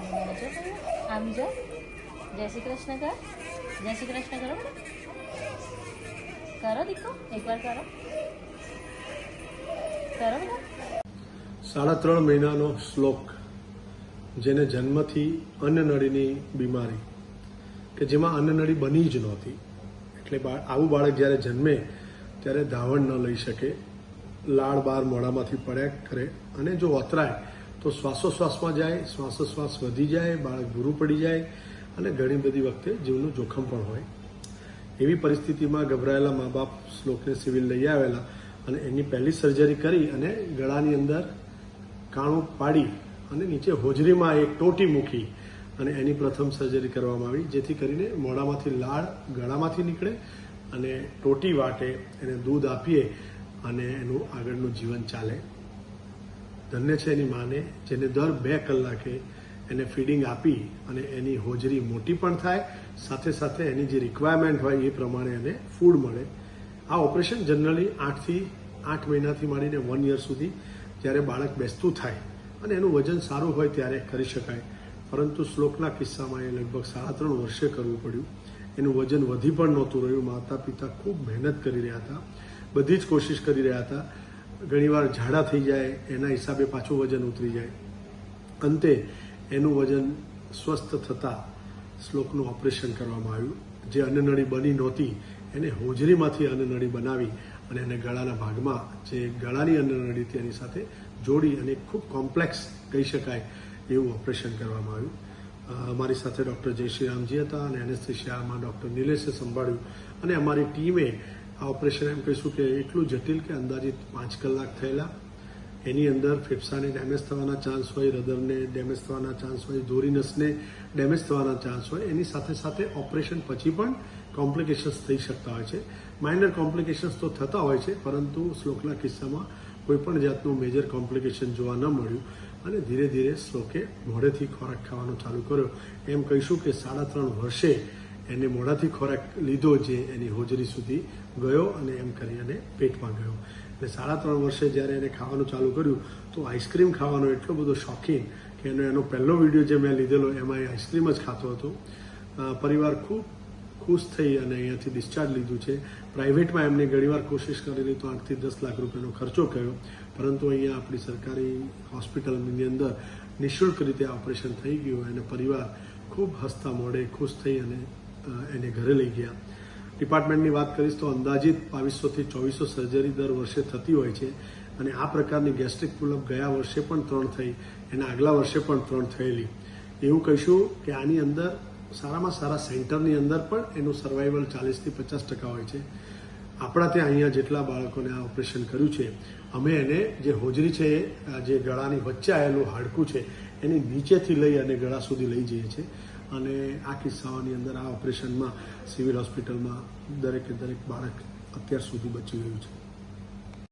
આમ જો જય શ્રી કૃષ્ણ કર, જય શ્રી કૃષ્ણ કરો, કરો દીકો, એકવાર કરો, કરો બધા. 3.5 મહિનાનો શ્લોક, જેને જન્મથી અન્નનળીની બીમારી કે જેમાં અન્નનળી બની જ નહોતી, એટલે આવું બાળક જ્યારે જન્મે ત્યારે ધાવણ ન લઈ શકે, લાળ બાર મોઢામાંથી પડ્યા કરે અને જો અથડાય તો શ્વાસોશ્વાસમાં જાય, શ્વાસોશ્વાસ વધી જાય, બાળક ભૂરું પડી જાય અને ઘણી બધી વખતે જીવનું જોખમ પણ હોય. એવી પરિસ્થિતિમાં ગભરાયેલા મા બાપ શ્લોકને સિવિલ લઈ આવેલા અને એની પહેલી સર્જરી કરી અને ગળાની અંદર કાણું પાડી અને નીચે હોજરીમાં એક ટોટી મૂકી અને એની પ્રથમ સર્જરી કરવામાં આવી, જેથી કરીને મોઢામાંથી લાળ ગળામાંથી નીકળે અને ટોટી વાટે એને દૂધ આપીએ અને એનું આગળનું જીવન ચાલે. ધન્ય છે એની માને, જેને દર 2 કલાકે એને ફીડિંગ આપી અને એની હોજરી મોટી પણ થાય, સાથે સાથે એની જે રિક્વાયરમેન્ટ હોય એ પ્રમાણે એને ફૂડ મળે. આ ઓપરેશન જનરલી 8 મહિનાથી માંડીને 1 યર સુધી જ્યારે બાળક બેસતું થાય અને એનું વજન સારું હોય ત્યારે કરી શકાય, પરંતુ શ્લોકના કિસ્સામાં એ લગભગ 3.5 વર્ષે કરવું પડ્યું. એનું વજન વધી પણ નહોતું રહ્યું. માતા પિતા ખૂબ મહેનત કરી રહ્યા હતા, બધી જ કોશિશ કરી રહ્યા હતા. ઘણીવાર ઝાડા થઈ જાય, એના હિસાબે પાછું વજન ઉતરી જાય. અંતે એનું વજન સ્વસ્થ થતાં શ્લોકનું ઓપરેશન કરવામાં આવ્યું. જે અન્નનળી બની નહોતી એને હોજરીમાંથી અન્નનળી બનાવી અને એને ગળાના ભાગમાં, જે ગળાની અન્નનળી હતી એની સાથે જોડી અને ખૂબ કોમ્પ્લેક્સ કહી શકાય એવું ઓપરેશન કરવામાં આવ્યું. અમારી સાથે ડૉક્ટર જયશ્રીરામજી હતા અને એનેસ્થેશિયામાં ડૉક્ટર નિલેશે સંભાળ્યું અને અમારી ટીમે આ ઓપરેશન એમ કહીશું કે એટલું જટિલ કે અંદાજિત 5 કલાક થયેલા. એની અંદર ફેફસાને ડેમેજ થવાના ચાન્સ હોય, હૃદયને ડેમેજ થવાના ચાન્સ હોય, ધોરી નસને ડેમેજ થવાના ચાન્સ હોય. એની સાથે સાથે ઓપરેશન પછી પણ કોમ્પ્લિકેશન્સ થઈ શકતા હોય છે. માઇનર કોમ્પ્લિકેશન્સ તો થતા હોય છે, પરંતુ શ્લોકના કિસ્સામાં કોઈ પણ જાતનું મેજર કોમ્પ્લિકેશન જોવા ન મળ્યું અને ધીરે ધીરે શ્લોકે મોઢેથી ખોરાક ખાવાનું ચાલુ કર્યો. એમ કહીશું કે 3.5 વર્ષે એને મોઢાથી ખોરાક લીધો જે એની હોજરી સુધી ગયો અને એમ કરી અને પેટમાં ગયો. એટલે 3.5 વર્ષે જ્યારે એને ખાવાનું ચાલુ કર્યું તો આઈસ્ક્રીમ ખાવાનો એટલો બધો શોખીન કે એનો પહેલો વિડીયો જે મેં લીધેલો એમાં એ આઈસ્ક્રીમ જ ખાતો હતો. પરિવાર ખૂબ ખુશ થઈ અને અહીંયાથી ડિસ્ચાર્જ લીધું છે. પ્રાઇવેટમાં એમને ઘણીવાર કોશિશ કરેલી તો 8 થી 10 લાખ રૂપિયાનો ખર્ચો કર્યો, પરંતુ અહીંયા આપણી સરકારી હોસ્પિટલની અંદર નિઃશુલ્ક રીતે ઓપરેશન થઈ ગયું અને પરિવાર ખૂબ હસતા મોઢે ખુશ થઈ અને એને ઘરે લઈ ગયા. ડિપાર્ટમેન્ટની વાત કરીશ તો અંદાજિત 2200 થી 2400 સર્જરી દર વર્ષે થતી હોય છે અને આ પ્રકારની ગેસ્ટ્રિક પુલઅપ ગયા વર્ષે પણ 3 થઈ, એના આગલા વર્ષે પણ 3 થયેલી. એવું કહીશું કે આની અંદર સારામાં સારા સેન્ટરની અંદર પણ એનું સર્વાઈવલ 40 થી 50% હોય છે. આપણા ત્યાં અહીંયા જેટલા બાળકોને આ ઓપરેશન કર્યું છે, અમે એને જે હોજરી છે, જે ગળાની વચ્ચે આવેલું હાડકું છે એની નીચેથી લઈ અને ગળા સુધી લઈ જઈએ છીએ અને આ કિસ્સાઓની અંદર આ ઓપરેશનમાં સિવિલ હોસ્પિટલમાં દરેકે દરેક બાળક અત્યાર સુધી બચી ગયું છે.